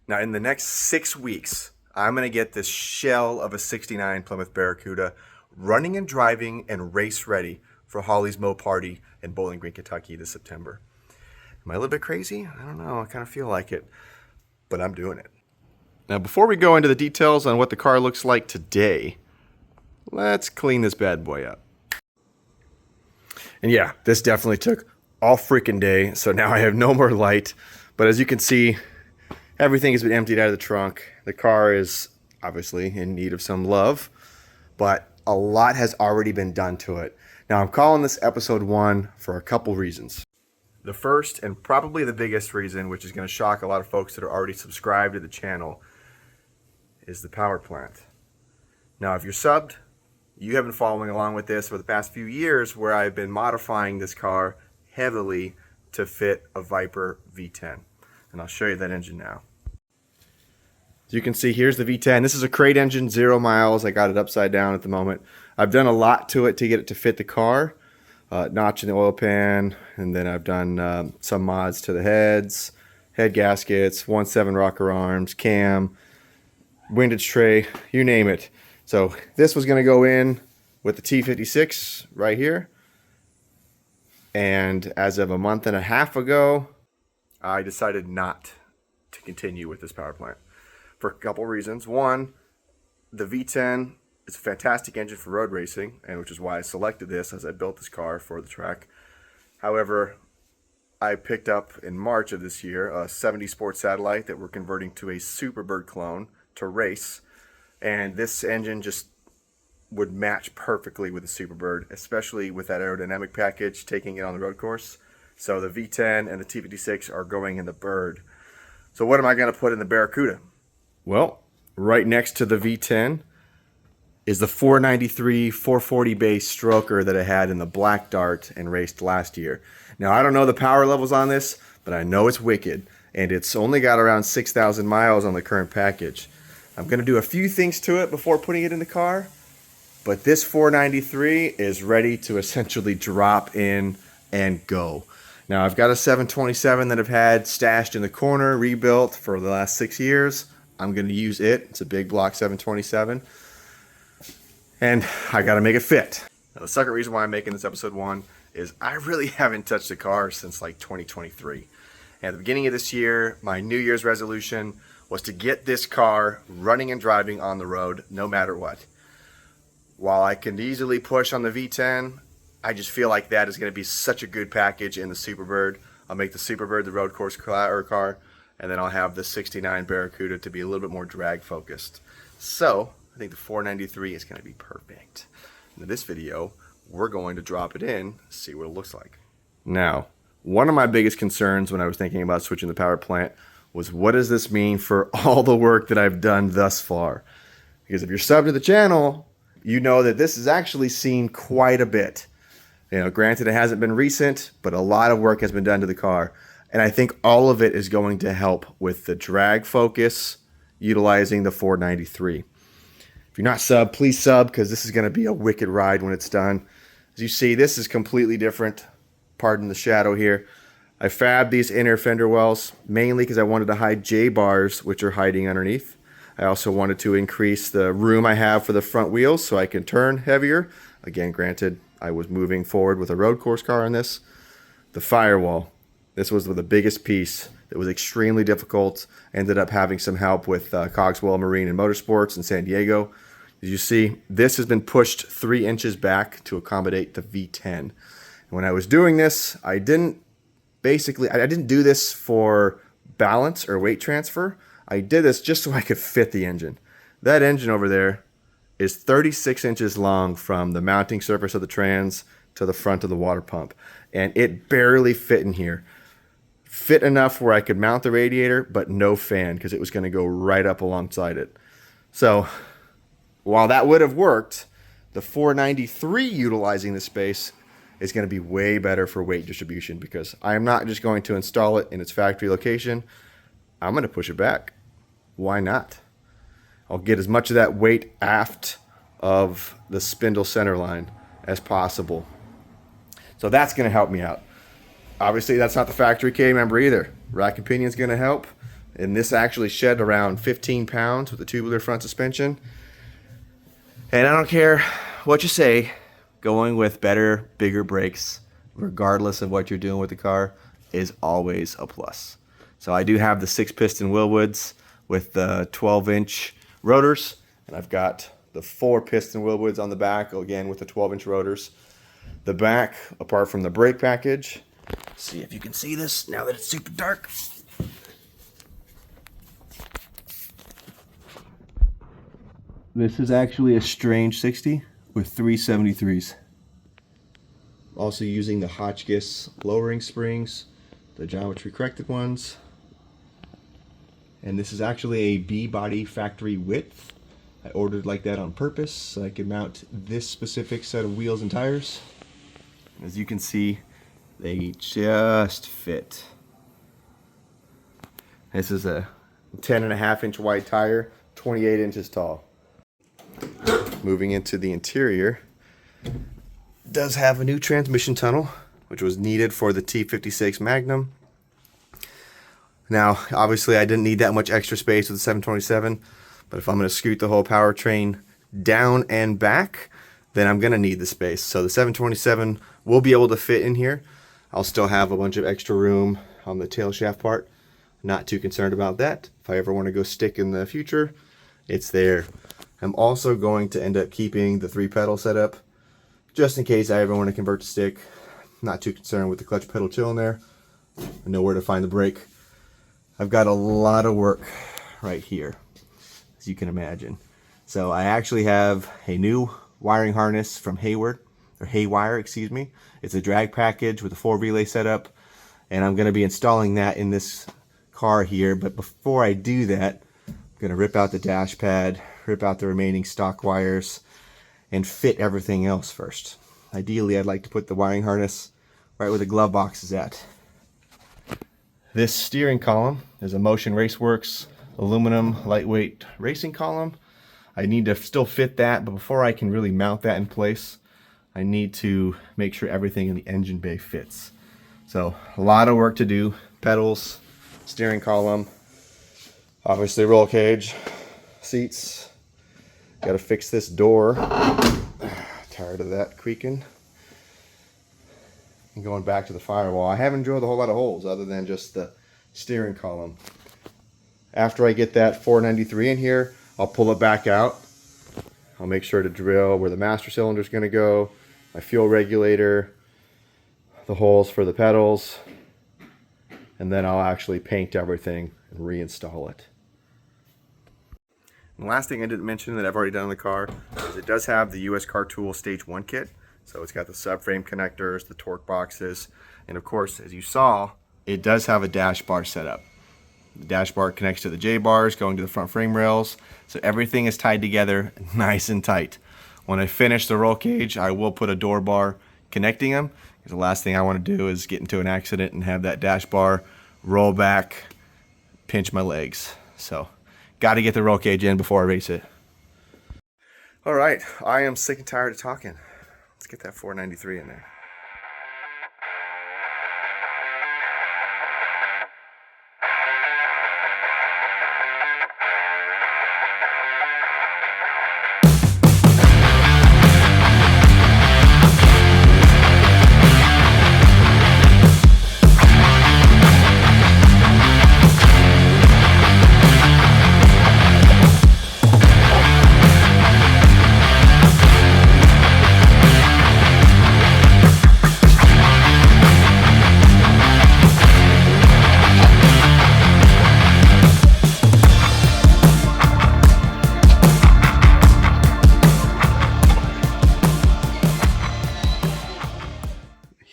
Now, in the next 6 weeks, I'm going to get this shell of a 69 Plymouth Barracuda running and driving and race ready for Holley's Moparty in Bowling Green, Kentucky this September. Am I a little bit crazy? I don't know. I kind of feel like it, but I'm doing it. Now, before we go into the details on what the car looks like today, let's clean this bad boy up. And yeah, this definitely took all freaking day, so now I have no more light. But as you can see, everything has been emptied out of the trunk. The car is obviously in need of some love, but a lot has already been done to it. Now, I'm calling this episode 1 for a couple reasons. The first, and probably the biggest reason, which is going to shock a lot of folks that are already subscribed to the channel, is the power plant. Now, if you're subbed, you have been following along with this for the past few years, where I've been modifying this car heavily to fit a Viper V10. And I'll show you that engine now. As you can see, here's the V10. This is a crate engine, 0 miles. I got it upside down at the moment. I've done a lot to it to get it to fit the car. Notch in the oil pan, and then I've done some mods to the heads, head gaskets, 1.7 rocker arms, cam, windage tray, you name it. So this was going to go in with the T56 right here. And as of a month and a half ago, I decided not to continue with this power plant for a couple reasons. One, the V10 is a fantastic engine for road racing, and which is why I selected this as I built this car for the track. However, I picked up in March of this year a 70 Sport Satellite that we're converting to a Superbird clone to race, and this engine just would match perfectly with the Superbird, especially with that aerodynamic package, taking it on the road course. So the V10 and the T56 are going in the Bird. So what am I going to put in the Barracuda? Well, right next to the V10 is the 493 440 base stroker that I had in the Black Dart and raced last year. Now, I don't know the power levels on this, but I know it's wicked, and it's only got around 6,000 miles on the current package. I'm going to do a few things to it before putting it in the car, but this 493 is ready to essentially drop in and go. Now, I've got a 727 that I've had stashed in the corner, rebuilt for the last 6 years. I'm going to use it. It's a Big Block 727. And I got to make it fit. Now, the second reason why I'm making this episode 1 is I really haven't touched the car since like 2023. And at the beginning of this year, my New Year's resolution was to get this car running and driving on the road no matter what. While I can easily push on the V10, I just feel like that is going to be such a good package in the Superbird. I'll make the Superbird the road course car, and then I'll have the 69 Barracuda to be a little bit more drag focused. So I think the 493 is going to be perfect. In this video, we're going to drop it in, see what it looks like. Now, one of my biggest concerns when I was thinking about switching the power plant was, what does this mean for all the work that I've done thus far? Because if you're subbed to the channel, you know that this has actually seen quite a bit. You know, granted, it hasn't been recent, but a lot of work has been done to the car. And I think all of it is going to help with the drag focus utilizing the 493. If you're not subbed, please sub, because this is going to be a wicked ride when it's done. As you see, this is completely different. Pardon the shadow here. I fabbed these inner fender wells mainly because I wanted to hide J-bars, which are hiding underneath. I also wanted to increase the room I have for the front wheels so I can turn heavier. Again, granted, I was moving forward with a road course car on this. The firewall. This was the biggest piece. It was extremely difficult. Ended up having some help with Cogswell Marine and Motorsports in San Diego. As you see, this has been pushed 3 inches back to accommodate the V10. And when I was doing this, I didn't do this for balance or weight transfer. I did this just so I could fit the engine. That engine over there is 36 inches long from the mounting surface of the trans to the front of the water pump. And it barely fit in here. Fit enough where I could mount the radiator, but no fan, because it was going to go right up alongside it. So while that would have worked, the 493 utilizing the space is going to be way better for weight distribution, because I am not just going to install it in its factory location. I'm going to push it back. Why not? I'll get as much of that weight aft of the spindle center line as possible. So that's going to help me out. Obviously, that's not the factory K member either. Rack and pinion is going to help. And this actually shed around 15 pounds with a tubular front suspension. And I don't care what you say, going with better, bigger brakes, regardless of what you're doing with the car, is always a plus. So I do have the 6-piston Willwoods with the 12-inch rotors, and I've got the 4-piston Willwoods on the back, again with the 12-inch rotors. The back, apart from the brake package, see if you can see this now that it's super dark. This is actually a strange 60 with 373s. Also using the Hotchkiss lowering springs, the geometry corrected ones. And this is actually a B-body factory width. I ordered like that on purpose so I could mount this specific set of wheels and tires. As you can see, they just fit. This is a 10.5-inch wide tire, 28 inches tall. Moving into the interior, does have a new transmission tunnel, which was needed for the T56 Magnum. Now, obviously I didn't need that much extra space with the 727, but if I'm going to scoot the whole powertrain down and back, then I'm going to need the space. So the 727 will be able to fit in here. I'll still have a bunch of extra room on the tail shaft part. Not too concerned about that. If I ever want to go stick in the future, it's there. I'm also going to end up keeping the 3-pedal setup just in case I ever want to convert to stick. Not too concerned with the clutch pedal chill in there. I know where to find the brake. I've got a lot of work right here, as you can imagine. So I actually have a new wiring harness from Haywire, excuse me. It's a drag package with a 4-relay setup, and I'm going to be installing that in this car here. But before I do that, I'm going to rip out the dash pad, rip out the remaining stock wires, and fit everything else first. Ideally, I'd like to put the wiring harness right where the glove box is at. This steering column is a Motion Raceworks aluminum lightweight racing column. I need to still fit that, but before I can really mount that in place, I need to make sure everything in the engine bay fits. So a lot of work to do. Pedals, steering column, obviously roll cage, seats. Got to fix this door. Tired of that creaking. And going back to the firewall, I haven't drilled a whole lot of holes other than just the steering column. After I get that 493 in here, I'll pull it back out. I'll make sure to drill where the master cylinder is going to go, my fuel regulator, the holes for the pedals, and then I'll actually paint everything and reinstall it. And the last thing I didn't mention that I've already done on the car is it does have the US Car Tool Stage 1 kit. So it's got the subframe connectors, the torque boxes, and of course, as you saw, it does have a dash bar setup. The dash bar connects to the J-bars going to the front frame rails, so everything is tied together nice and tight. When I finish the roll cage, I will put a door bar connecting them, because the last thing I want to do is get into an accident and have that dash bar roll back, pinch my legs. So, got to get the roll cage in before I race it. All right, I am sick and tired of talking. Let's get that 493 in there.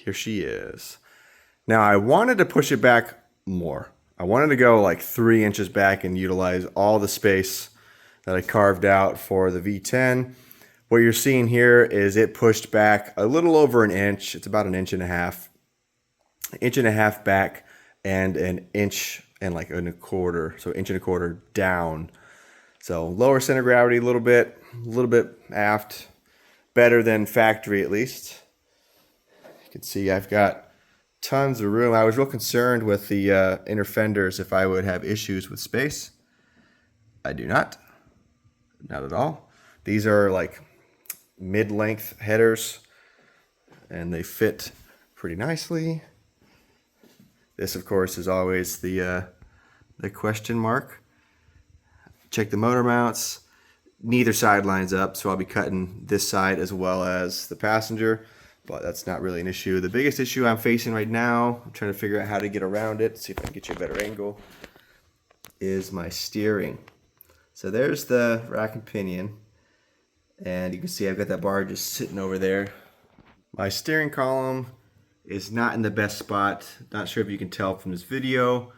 Here she is. Now I wanted to push it back more. I wanted to go like 3 inches back and utilize all the space that I carved out for the V10. What you're seeing here is it pushed back a little over an inch. It's about 1.5 inches. 1.5 inches back and 1.25 inches. So 1.25 inches down. So lower center of gravity a little bit aft. Better than factory at least. You can see I've got tons of room. I was real concerned with the inner fenders if I would have issues with space. I do not. Not at all. These are like mid-length headers, and they fit pretty nicely. This, of course, is always the question mark. Check the motor mounts. Neither side lines up, so I'll be cutting this side as well as the passenger, but that's not really an issue. The biggest issue I'm facing right now, I'm trying to figure out how to get around it, see if I can get you a better angle, is my steering. So there's the rack and pinion, and you can see I've got that bar just sitting over there. My steering column is not in the best spot. Not sure if you can tell from this video,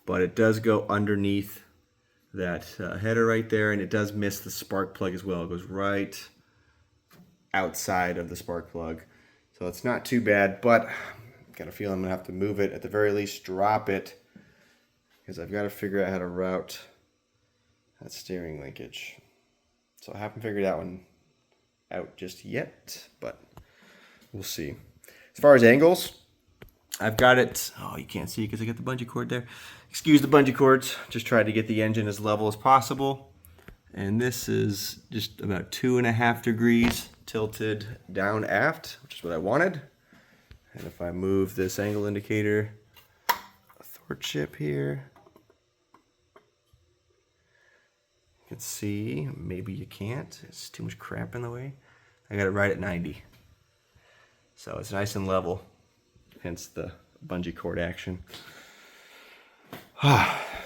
but it does go underneath that header right there, and it does miss the spark plug as well. It goes right outside of the spark plug. So it's not too bad, but I've got a feeling I'm gonna have to move it, at the very least drop it, because I've got to figure out how to route that steering linkage. So I haven't figured that one out just yet, but we'll see. As far as angles, I've got it, oh, you can't see because I got the bungee cord there. Excuse the bungee cords, just tried to get the engine as level as possible. And this is just about 2.5 degrees tilted down aft, which is what I wanted. And if I move this angle indicator, athwartship here, you can see, maybe you can't, it's too much crap in the way. I got it right at 90. So it's nice and level, hence the bungee cord action.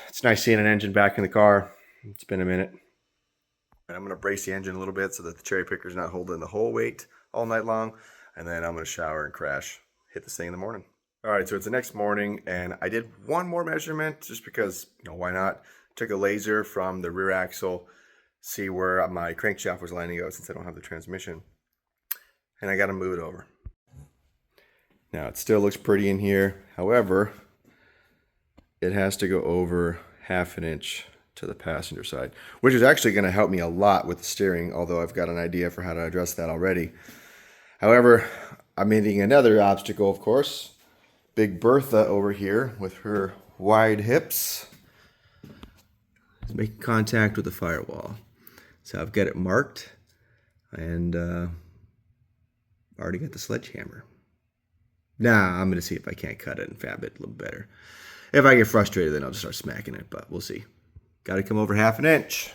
It's nice seeing an engine back in the car. It's been a minute. And I'm going to brace the engine a little bit so that the cherry picker's not holding the whole weight all night long. And then I'm going to shower and crash. Hit this thing in the morning. All right, so it's the next morning, and I did one more measurement just because, you know, why not? Took a laser from the rear axle, see where my crankshaft was lining up since I don't have the transmission. And I got to move it over. Now, it still looks pretty in here. However, it has to go over 1/2 inch to the passenger side, which is actually going to help me a lot with the steering, although I've got an idea for how to address that already. However, I'm meeting another obstacle, of course. Big Bertha over here with her wide hips is making contact with the firewall. So I've got it marked, and already got the sledgehammer. Nah, I'm going to see if I can't cut it and fab it a little better. If I get frustrated, then I'll just start smacking it, but we'll see. Got to come over 1/2 inch.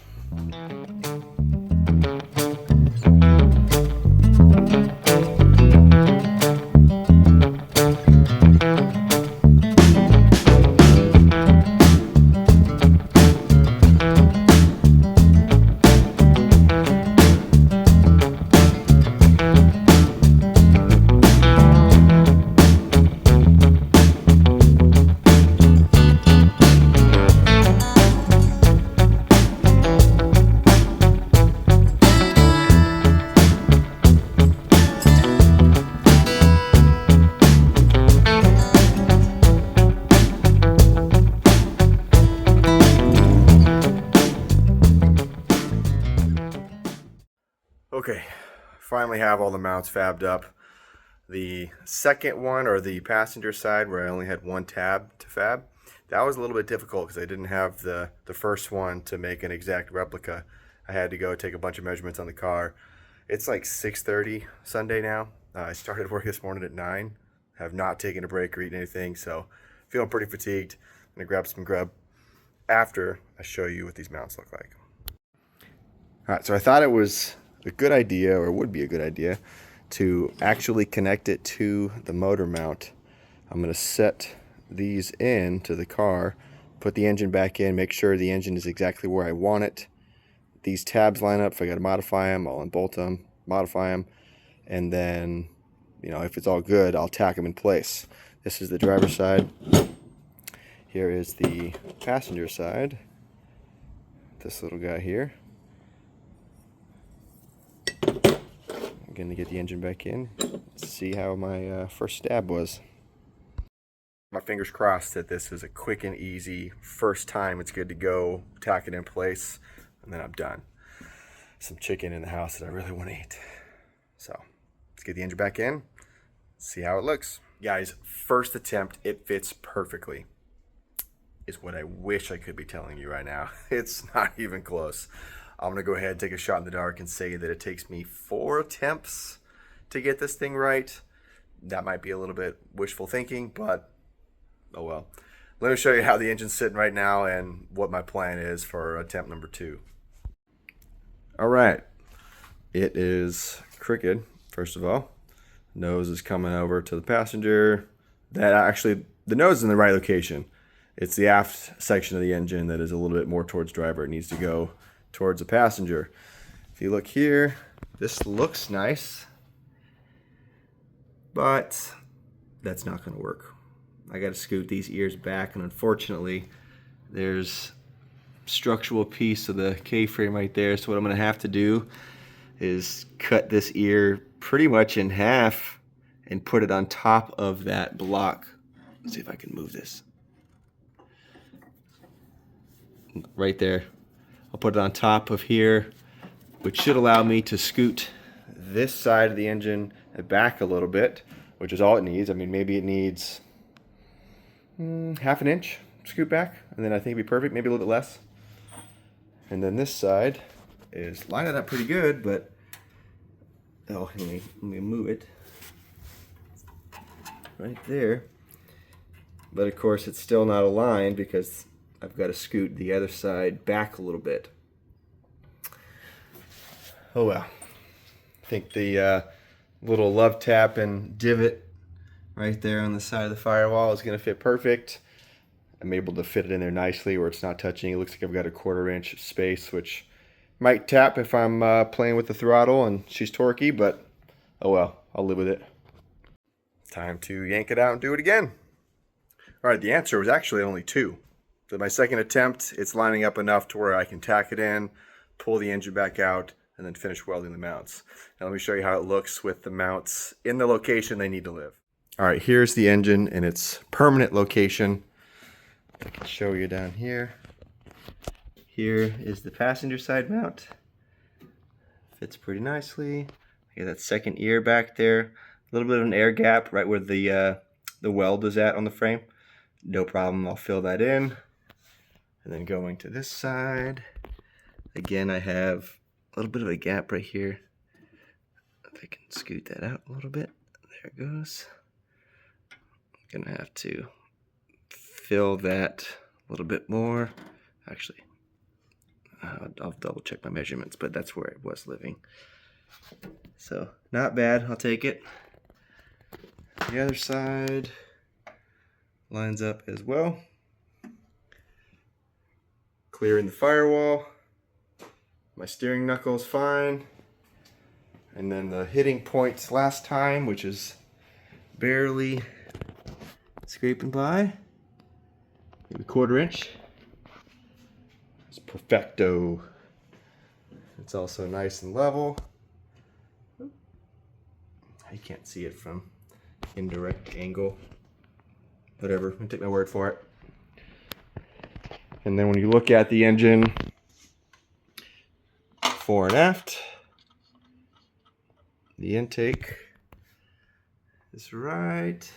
Okay, finally have all the mounts fabbed up. The second one, or the passenger side, where I only had one tab to fab, that was a little bit difficult because I didn't have the first one to make an exact replica. I had to go take a bunch of measurements on the car. It's like 6:30 Sunday now. I started work this morning at 9. Have not taken a break or eaten anything, so feeling pretty fatigued. I'm gonna grab some grub after I show you what these mounts look like. All right, so I thought it was a good idea, or would be a good idea, to actually connect it to the motor mount. I'm going to set these in to the car, put the engine back in, make sure the engine is exactly where I want it. These tabs line up. If I got to modify them, I'll unbolt them, modify them, and then, you know, if it's all good, I'll tack them in place. This is the driver's side. Here is the passenger side. This little guy here. I'm going to get the engine back in, see how my first stab was. My fingers crossed that this is a quick and easy first time. It's good to go, tack it in place, and then I'm done. Some chicken in the house that I really want to eat. So let's get the engine back in, see how it looks. Guys, first attempt, it fits perfectly. Is what I wish I could be telling you right now. It's not even close. I'm going to go ahead and take a shot in the dark and say that it takes me 4 attempts to get this thing right. That might be a little bit wishful thinking, but oh well. Let me show you how the engine's sitting right now and what my plan is for attempt number 2. All right. It is crooked, first of all. Nose is coming over to the passenger. That actually, the nose is in the right location. It's the aft section of the engine that is a little bit more towards driver. It needs to go towards the passenger. If you look here, this looks nice, but that's not going to work. I got to scoot these ears back, and unfortunately, there's structural piece of the K-frame right there. So what I'm going to have to do is cut this ear pretty much in half and put it on top of that block. Let's see if I can move this. Right there. I'll put it on top of here, which should allow me to scoot this side of the engine back a little bit, which is all it needs. I mean, maybe it needs half an inch scoot back, and then I think it'd be perfect, maybe a little bit less. And then this side is lining up pretty good, but oh, let me move it right there. But of course, it's still not aligned because I've got to scoot the other side back a little bit. Oh well. I think the little love tap and divot right there on the side of the firewall is going to fit perfect. I'm able to fit it in there nicely where it's not touching. It looks like I've got a 1/4 inch space, which might tap if I'm playing with the throttle and she's torquey, but oh well, I'll live with it. Time to yank it out and do it again. All right, the answer was actually only 2. So my second attempt, it's lining up enough to where I can tack it in, pull the engine back out, and then finish welding the mounts. Now let me show you how it looks with the mounts in the location they need to live. All right, here's the engine in its permanent location. I can show you down here. Here is the passenger side mount. Fits pretty nicely. I got that second ear back there. A little bit of an air gap right where the weld is at on the frame. No problem, I'll fill that in. And then going to this side, again I have a little bit of a gap right here. If I can scoot that out a little bit, there it goes. I'm gonna have to fill that a little bit more. Actually, I'll double check my measurements, but that's where it was living. So not bad, I'll take it. The other side lines up as well. Clearing the firewall. My steering knuckle is fine. And then the hitting points last time, which is barely scraping by. Maybe 1/4 inch. It's perfecto. It's also nice and level. You can't see it from indirect angle. Whatever, I'm gonna take my word for it. And then when you look at the engine fore and aft, the intake is right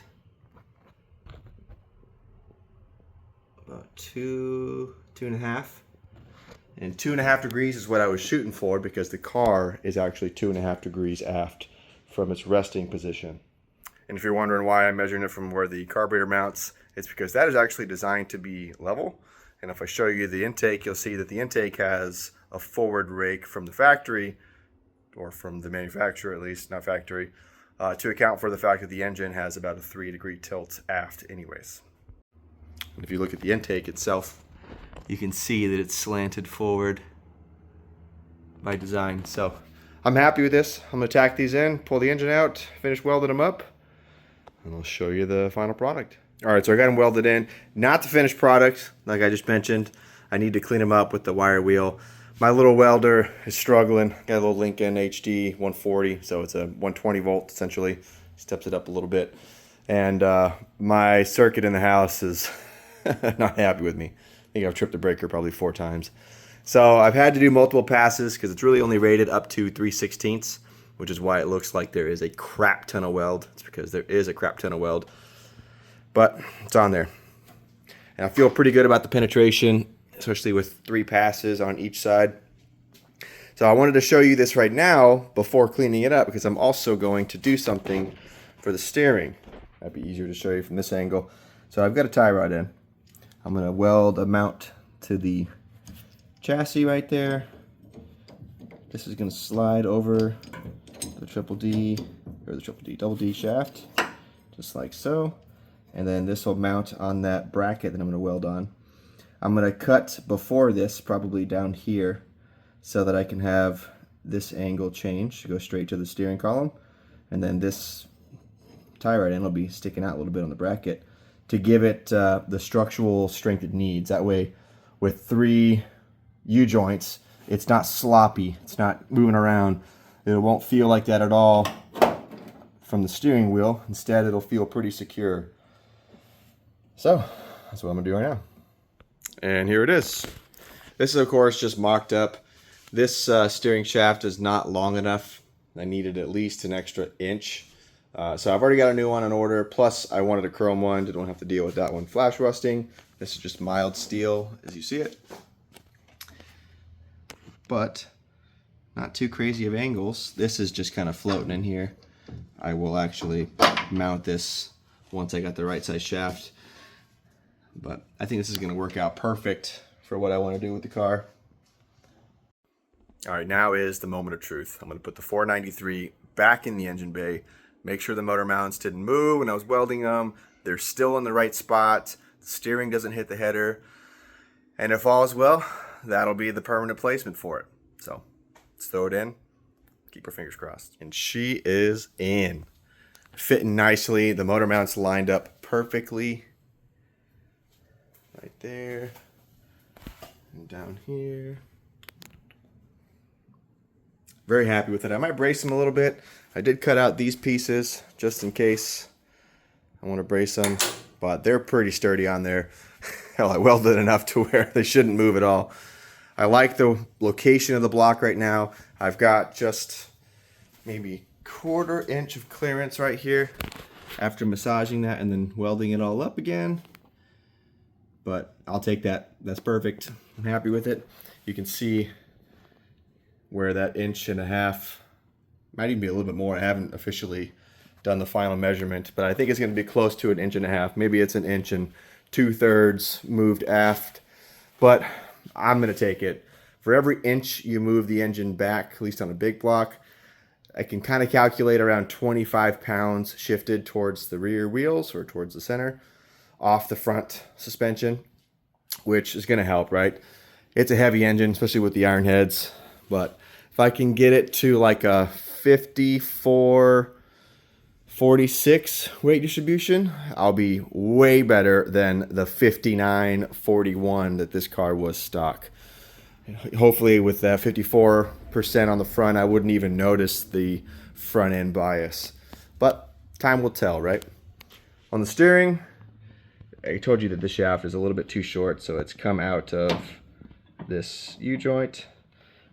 about 2.5. And 2.5 degrees is what I was shooting for because the car is actually 2.5 degrees aft from its resting position. And if you're wondering why I'm measuring it from where the carburetor mounts, it's because that is actually designed to be level. And if I show you the intake, you'll see that the intake has a forward rake from the factory, or from the manufacturer at least, not factory, to account for the fact that the engine has about a 3-degree tilt aft anyways. And if you look at the intake itself, you can see that it's slanted forward by design. So I'm happy with this. I'm going to tack these in, pull the engine out, finish welding them up, and I'll show you the final product. All right, so I got them welded in. Not the finished product, like I just mentioned. I need to clean them up with the wire wheel. My little welder is struggling. Got a little Lincoln HD 140, so it's a 120 volt essentially. Steps it up a little bit. And my circuit in the house is not happy with me. I think I've tripped the breaker probably 4 times. So I've had to do multiple passes because it's really only rated up to 3/16. which is why it looks like there is a crap ton of weld. It's because there is a crap ton of weld, but it's on there. And I feel pretty good about the penetration, especially with 3 passes on each side. So I wanted to show you this right now before cleaning it up, because I'm also going to do something for the steering. That'd be easier to show you from this angle. So I've got a tie rod in. I'm going to weld a mount to the chassis right there. This is going to slide over the double D shaft, just like so. And then this will mount on that bracket that I'm going to weld on. I'm going to cut before this, probably down here, so that I can have this angle change to go straight to the steering column. And then this tie rod end will be sticking out a little bit on the bracket to give it the structural strength it needs. That way, with 3 U-joints, it's not sloppy, it's not moving around. It won't feel like that at all from the steering wheel. Instead, it'll feel pretty secure. So, that's what I'm gonna do right now. And here it is. This is, of course, just mocked up. This steering shaft is not long enough. I needed at least an extra inch. So I've already got a new one on order. Plus, I wanted a chrome one. Didn't have to deal with that one flash rusting. This is just mild steel, as you see it. But not too crazy of angles. This is just kind of floating in here. I will actually mount this once I got the right size shaft. But I think this is going to work out perfect for what I want to do with the car. All right, now is the moment of truth. I'm going to put the 493 back in the engine bay. Make sure the motor mounts didn't move when I was welding them. They're still in the right spot. The steering doesn't hit the header. And if all is well, that'll be the permanent placement for it. So let's throw it in. Keep our fingers crossed. And she is in. Fitting nicely. The motor mounts lined up perfectly. Right there. And down here. Very happy with it. I might brace them a little bit. I did cut out these pieces just in case I want to brace them, but they're pretty sturdy on there. Hell, I welded enough to where they shouldn't move at all. I like the location of the block right now. I've got just maybe 1/4 inch of clearance right here after massaging that and then welding it all up again. But I'll take that. That's perfect. I'm happy with it. You can see where that 1.5 inches, might even be a little bit more. I haven't officially done the final measurement, but I think it's going to be close to 1.5 inches. Maybe it's 1 2/3 moved aft, but I'm going to take it. For every inch you move the engine back, at least on a big block, I can kind of calculate around 25 pounds shifted towards the rear wheels or towards the center off the front suspension, which is going to help, right? It's a heavy engine, especially with the iron heads, but if I can get it to like a 54-46 weight distribution, I'll be way better than the 59-41 that this car was stock. Hopefully with that 54% on the front, I wouldn't even notice the front end bias. But time will tell, right? On the steering, I told you that the shaft is a little bit too short, so it's come out of this U-joint,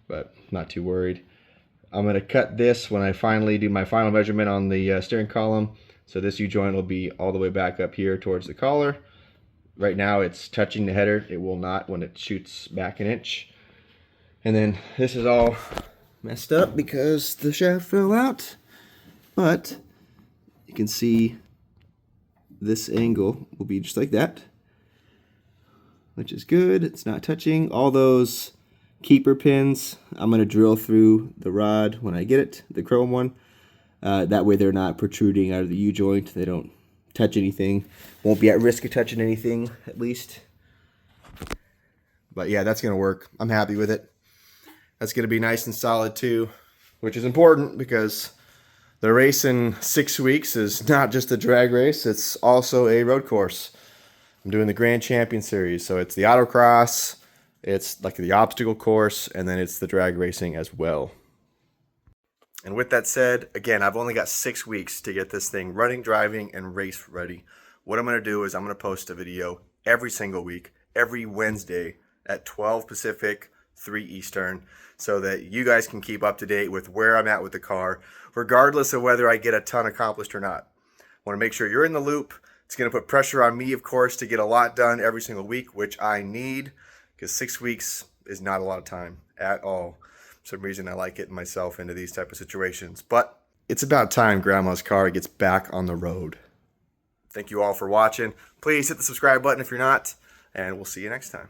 but not too worried. I'm going to cut this when I finally do my final measurement on the steering column. So this U-joint will be all the way back up here towards the collar. Right now it's touching the header. It will not when it shoots back 1 inch. And then this is all messed up because the shaft fell out. But you can see this angle will be just like that, which is good. It's not touching. All those keeper pins, I'm going to drill through the rod when I get it, the chrome one. That way they're not protruding out of the U-joint. They don't touch anything. Won't be at risk of touching anything, at least. But yeah, that's going to work. I'm happy with it. That's going to be nice and solid too, which is important because the race in 6 weeks is not just a drag race. It's also a road course. I'm doing the Grand Champion Series. So it's the autocross, it's like the obstacle course, and then it's the drag racing as well. And with that said, again, I've only got 6 weeks to get this thing running, driving, and race ready. What I'm going to do is I'm going to post a video every single week, every Wednesday at 12 Pacific, 3 Eastern, so that you guys can keep up to date with where I'm at with the car, regardless of whether I get a ton accomplished or not. I want to make sure you're in the loop. It's going to put pressure on me, of course, to get a lot done every single week, which I need, because 6 weeks is not a lot of time at all. For some reason, I like getting myself into these type of situations. But it's about time Grandma's car gets back on the road. Thank you all for watching. Please hit the subscribe button if you're not, and we'll see you next time.